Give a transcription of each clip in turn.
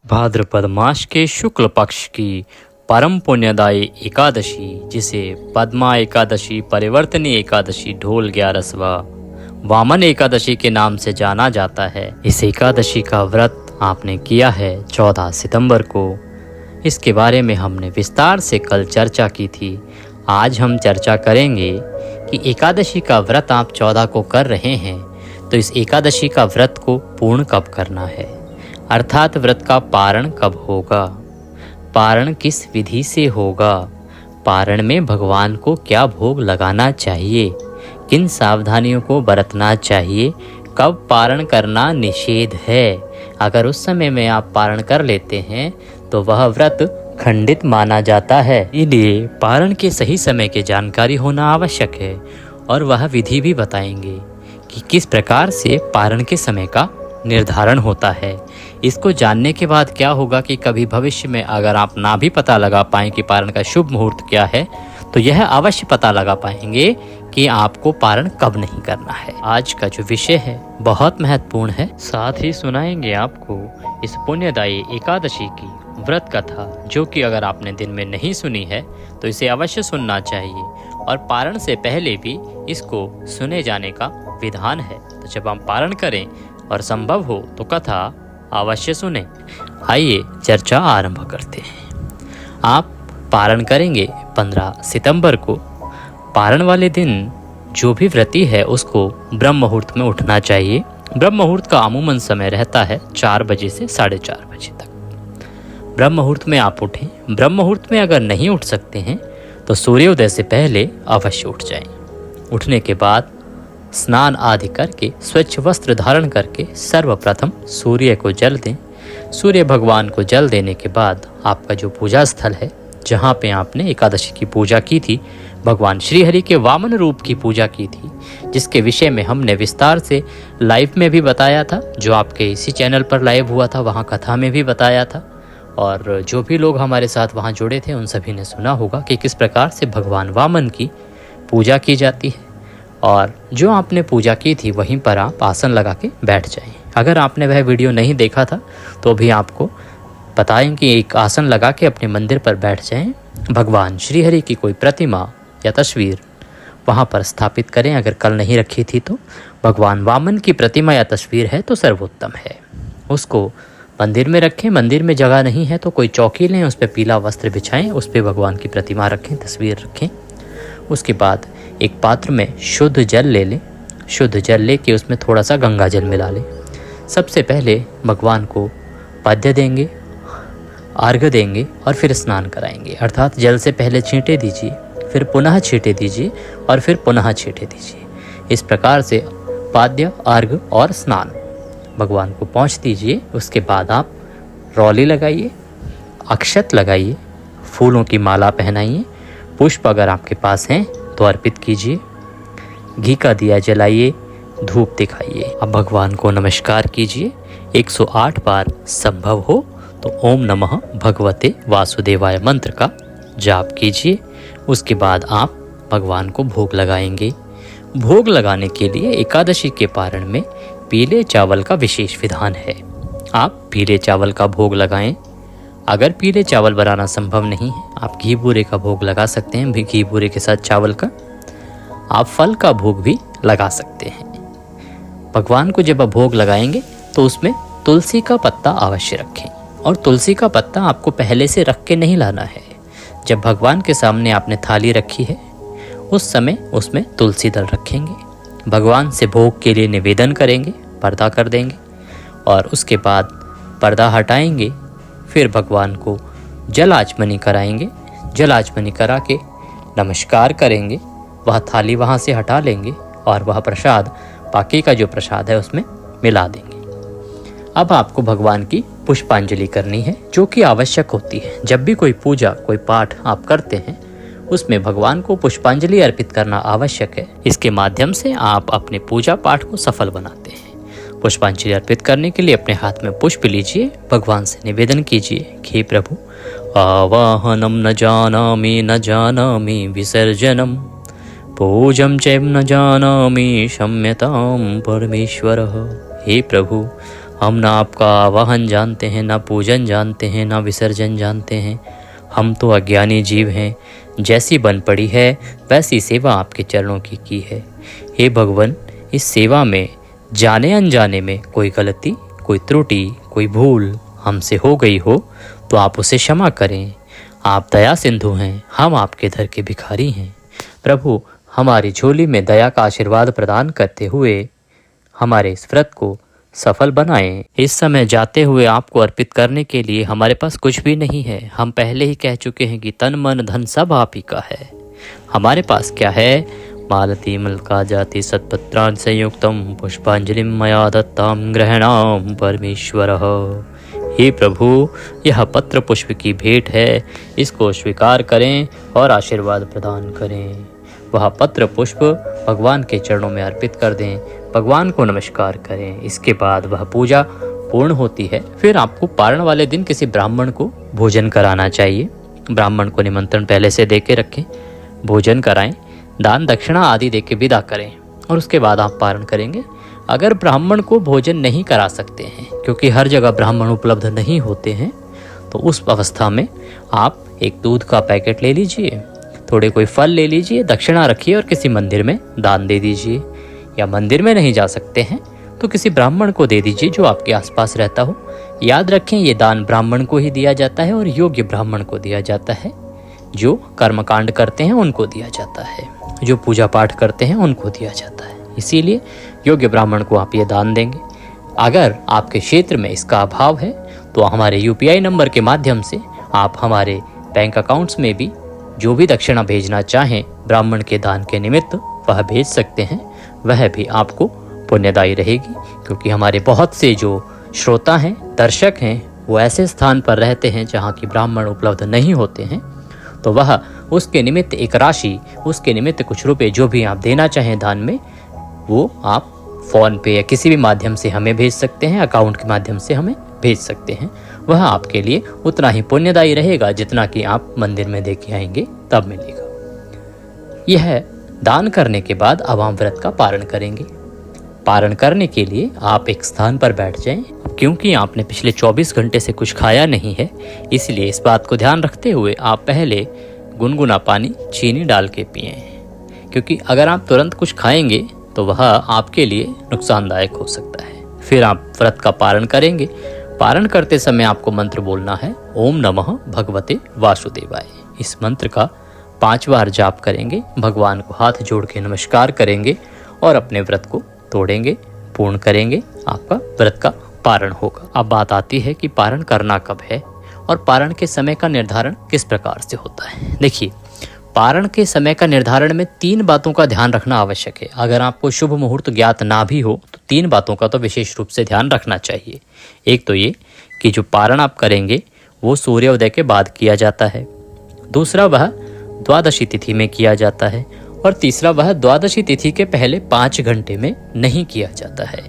भाद्रपद मास के शुक्ल पक्ष की परम पुण्यदायी एकादशी, जिसे पद्मा एकादशी, परिवर्तनी एकादशी, ढोल 11वां, वामन एकादशी के नाम से जाना जाता है। इस एकादशी का व्रत आपने किया है 14 सितंबर को। इसके बारे में हमने विस्तार से कल चर्चा की थी। आज हम चर्चा करेंगे कि एकादशी का व्रत आप 14 को कर रहे हैं, तो इस एकादशी का व्रत को पूर्ण कब करना है, अर्थात व्रत का पारण कब होगा, पारण किस विधि से होगा, पारण में भगवान को क्या भोग लगाना चाहिए, किन सावधानियों को बरतना चाहिए, कब पारण करना निषेध है। अगर उस समय में आप पारण कर लेते हैं तो वह व्रत खंडित माना जाता है। इसलिए पारण के सही समय की जानकारी होना आवश्यक है, और वह विधि भी बताएंगे कि किस प्रकार से पारण के समय का निर्धारण होता है। इसको जानने के बाद क्या होगा कि कभी भविष्य में अगर आप ना भी पता लगा पाएं कि पारण का शुभ मुहूर्त क्या है, तो यह अवश्य पता लगा पाएंगे कि आपको पारण कब नहीं करना है। आज का जो विषय है बहुत महत्वपूर्ण है। साथ ही सुनाएंगे आपको इस पुण्यदायी एकादशी की व्रत कथा, जो कि अगर आपने दिन में नहीं सुनी है तो इसे अवश्य सुनना चाहिए, और पारण से पहले भी इसको सुने जाने का विधान है। तो जब हम पारण करें और संभव हो तो कथा अवश्य सुने। आइए चर्चा आरंभ करते हैं। आप पारण करेंगे 15 सितंबर को। पारण वाले दिन जो भी व्रती है उसको ब्रह्म मुहूर्त में उठना चाहिए। ब्रह्म मुहूर्त का अमूमन समय रहता है 4 बजे से 4:30 बजे तक। ब्रह्म मुहूर्त में आप उठें। ब्रह्म मुहूर्त में अगर नहीं उठ सकते हैं तो सूर्योदय से पहले अवश्य उठ जाएं। उठने के बाद स्नान आदि करके स्वच्छ वस्त्र धारण करके सर्वप्रथम सूर्य को जल दें। सूर्य भगवान को जल देने के बाद आपका जो पूजा स्थल है, जहाँ पे आपने एकादशी की पूजा की थी, भगवान श्रीहरि के वामन रूप की पूजा की थी, जिसके विषय में हमने विस्तार से लाइव में भी बताया था, जो आपके इसी चैनल पर लाइव हुआ था, वहाँ कथा में भी बताया था। और जो भी लोग हमारे साथ वहाँ जुड़े थे उन सभी ने सुना होगा कि किस प्रकार से भगवान वामन की पूजा की जाती है। और जो आपने पूजा की थी वहीं पर आप आसन लगा के बैठ जाएं। अगर आपने वह वीडियो नहीं देखा था तो भी आपको बताएं कि एक आसन लगा के अपने मंदिर पर बैठ जाएं। भगवान श्रीहरि की कोई प्रतिमा या तस्वीर वहाँ पर स्थापित करें। अगर कल नहीं रखी थी तो भगवान वामन की प्रतिमा या तस्वीर है तो सर्वोत्तम है। उसको मंदिर में रखें। मंदिर में जगह नहीं है तो कोई चौकी लें, उस पर पीला वस्त्र बिछाएं, उस पर भगवान की प्रतिमा रखें, तस्वीर रखें। उसके बाद एक पात्र में शुद्ध जल ले लें। शुद्ध जल लेके उसमें थोड़ा सा गंगा जल मिला लें। सबसे पहले भगवान को पाद्य देंगे, अर्घ्य देंगे और फिर स्नान कराएंगे। अर्थात जल से पहले छींटे दीजिए, फिर पुनः छींटे दीजिए और फिर पुनः छींटे दीजिए। इस प्रकार से पाद्य, अर्घ्य और स्नान भगवान को पहुँच दीजिए। उसके बाद आप रौली लगाइए, अक्षत लगाइए, फूलों की माला पहनाइए, पुष्प अगर आपके पास हैं तो अर्पित कीजिए, घी का दिया जलाइए, धूप दिखाइए। अब भगवान को नमस्कार कीजिए। 108 बार संभव हो तो ओम नमः भगवते वासुदेवाय मंत्र का जाप कीजिए। उसके बाद आप भगवान को भोग लगाएंगे। भोग लगाने के लिए एकादशी के पारण में पीले चावल का विशेष विधान है। आप पीले चावल का भोग लगाएं। अगर पीले चावल बनाना संभव नहीं है, आप घी बूरे का भोग लगा सकते हैं। घी बूरे के साथ चावल का आप फल का भोग भी लगा सकते हैं। भगवान को जब आप भोग लगाएंगे तो उसमें तुलसी का पत्ता अवश्य रखें, और तुलसी का पत्ता आपको पहले से रख के नहीं लाना है। जब भगवान के सामने आपने थाली रखी है उस समय उसमें तुलसी दल रखेंगे। भगवान से भोग के लिए निवेदन करेंगे, पर्दा कर देंगे, और उसके बाद पर्दा हटाएंगे। फिर भगवान को जल आचमनी कराएंगे। जल आचमनी करा के नमस्कार करेंगे। वह थाली वहाँ से हटा लेंगे और वह प्रसाद, बाकी का जो प्रसाद है उसमें मिला देंगे। अब आपको भगवान की पुष्पांजलि करनी है, जो कि आवश्यक होती है। जब भी कोई पूजा, कोई पाठ आप करते हैं उसमें भगवान को पुष्पांजलि अर्पित करना आवश्यक है। इसके माध्यम से आप अपने पूजा पाठ को सफल बनाते हैं। पुष्पांजलि अर्पित करने के लिए अपने हाथ में पुष्प लीजिए, भगवान से निवेदन कीजिए, हे प्रभु, आवाहनम न जानामि विसर्जनम, पूजम चैव न जानामि क्षम्यताम परमेश्वर। हे प्रभु, हम ना आपका आवाहन जानते हैं, ना पूजन जानते हैं, ना विसर्जन जानते हैं। हम तो अज्ञानी जीव हैं, जैसी बन पड़ी है वैसी सेवा आपके चरणों की है। हे भगवान, इस सेवा में जाने अनजाने में कोई गलती, कोई त्रुटि, कोई भूल हमसे हो गई हो तो आप उसे क्षमा करें। आप दया सिंधु हैं, हम आपके दर के भिखारी हैं। प्रभु, हमारी झोली में दया का आशीर्वाद प्रदान करते हुए हमारे इस व्रत को सफल बनाएं। इस समय जाते हुए आपको अर्पित करने के लिए हमारे पास कुछ भी नहीं है। हम पहले ही कह चुके हैं कि तन मन धन सब आप ही का है। हमारे पास क्या है? मालती मलका जाति सत्पत्रान् संयुक्तम पुष्पांजलिम मया दत्ताम ग्रहणाम परमेश्वरः। हे प्रभु, यह पत्र पुष्प की भेंट है, इसको स्वीकार करें और आशीर्वाद प्रदान करें। वह पत्र पुष्प भगवान के चरणों में अर्पित कर दें, भगवान को नमस्कार करें। इसके बाद वह पूजा पूर्ण होती है। फिर आपको पारण वाले दिन किसी ब्राह्मण को भोजन कराना चाहिए। ब्राह्मण को निमंत्रण पहले से दे के रखें, भोजन कराएं, दान दक्षिणा आदि दे के विदा करें और उसके बाद आप पारण करेंगे। अगर ब्राह्मण को भोजन नहीं करा सकते हैं, क्योंकि हर जगह ब्राह्मण उपलब्ध नहीं होते हैं, तो उस अवस्था में आप एक दूध का पैकेट ले लीजिए, थोड़े कोई फल ले लीजिए, दक्षिणा रखिए और किसी मंदिर में दान दे दीजिए। या मंदिर में नहीं जा सकते हैं तो किसी ब्राह्मण को दे दीजिए जो आपके आसपास रहता हो। याद रखें, ये दान ब्राह्मण को ही दिया जाता है और योग्य ब्राह्मण को दिया जाता है। जो कर्मकांड करते हैं उनको दिया जाता है, जो पूजा पाठ करते हैं उनको दिया जाता है। इसीलिए योग्य ब्राह्मण को आप ये दान देंगे। अगर आपके क्षेत्र में इसका अभाव है तो हमारे UPI नंबर के माध्यम से आप हमारे बैंक अकाउंट्स में भी जो भी दक्षिणा भेजना चाहें ब्राह्मण के दान के निमित्त वह भेज सकते हैं। वह भी आपको पुण्यदायी रहेगी, क्योंकि हमारे बहुत से जो श्रोता हैं, दर्शक हैं, वो ऐसे स्थान पर रहते हैं जहाँ की ब्राह्मण उपलब्ध नहीं होते हैं। तो वह उसके निमित्त एक राशि, उसके निमित्त कुछ रुपए जो भी आप देना चाहें दान में, वो आप फ़ोन पे या किसी भी माध्यम से हमें भेज सकते हैं, अकाउंट के माध्यम से हमें भेज सकते हैं। वह आपके लिए उतना ही पुण्यदायी रहेगा जितना कि आप मंदिर में दे के आएंगे तब मिलेगा। यह दान करने के बाद अब हम व्रत का पारण करेंगे। पारण करने के लिए आप एक स्थान पर बैठ जाएं। क्योंकि आपने पिछले 24 घंटे से कुछ खाया नहीं है, इसलिए इस बात को ध्यान रखते हुए आप पहले गुनगुना पानी चीनी डाल के पिएं, क्योंकि अगर आप तुरंत कुछ खाएंगे तो वह आपके लिए नुकसानदायक हो सकता है। फिर आप व्रत का पारण करेंगे। पारण करते समय आपको मंत्र बोलना है, ओम नमः भगवते वासुदेवाय। इस मंत्र का 5 बार जाप करेंगे, भगवान को हाथ जोड़ के नमस्कार करेंगे और अपने व्रत को तोड़ेंगे, पूर्ण करेंगे। आपका व्रत का पारण होगा। अब बात आती है कि पारण करना कब है और पारण के समय का निर्धारण किस प्रकार से होता है। देखिए, पारण के समय का निर्धारण में 3 बातों का ध्यान रखना आवश्यक है। अगर आपको शुभ मुहूर्त ज्ञात ना भी हो तो 3 बातों का तो विशेष रूप से ध्यान रखना चाहिए। एक तो ये कि जो पारण आप करेंगे वो सूर्योदय के बाद किया जाता है, दूसरा वह द्वादशी तिथि में किया जाता है, और तीसरा वह द्वादशी तिथि के पहले 5 घंटे में नहीं किया जाता है।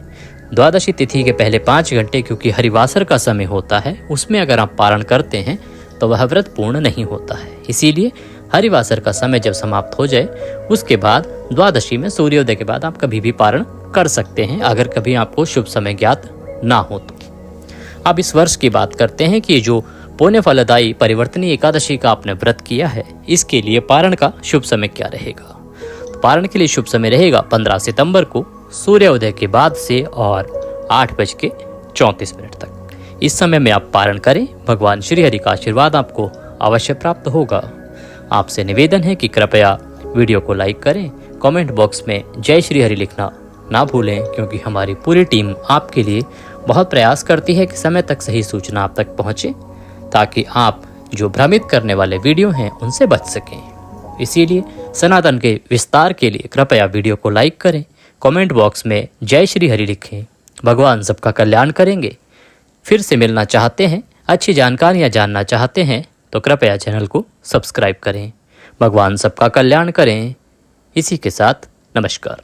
द्वादशी तिथि के पहले 5 घंटे क्योंकि हरिवासर का समय होता है, उसमें अगर आप पारण करते हैं तो वह व्रत पूर्ण नहीं होता है। इसीलिए हरिवासर का समय जब समाप्त हो जाए उसके बाद द्वादशी में सूर्योदय के बाद आप कभी भी पारण कर सकते हैं, अगर कभी आपको शुभ समय ज्ञात ना हो तो। अब इस वर्ष की बात करते हैं कि जो पुण्य फलदायी परिवर्तनीय एकादशी का आपने व्रत किया है, इसके लिए पारण का शुभ समय क्या रहेगा। तो पारण के लिए शुभ समय रहेगा 15 सितंबर को सूर्योदय के बाद से और 8:34 तक। इस समय में आप पारण करें, भगवान श्री हरि का आशीर्वाद आपको अवश्य प्राप्त होगा। आपसे निवेदन है कि कृपया वीडियो को लाइक करें, कमेंट बॉक्स में जय श्री हरि लिखना ना भूलें, क्योंकि हमारी पूरी टीम आपके लिए बहुत प्रयास करती है कि समय तक सही सूचना आप तक पहुंचे, ताकि आप जो भ्रमित करने वाले वीडियो हैं उनसे बच सकें। इसीलिए सनातन के विस्तार के लिए कृपया वीडियो को लाइक करें, कमेंट बॉक्स में जय श्री हरि लिखें। भगवान सबका कल्याण करेंगे। फिर से मिलना चाहते हैं, अच्छी जानकारियाँ जानना चाहते हैं तो कृपया चैनल को सब्सक्राइब करें। भगवान सबका कल्याण करें। इसी के साथ नमस्कार।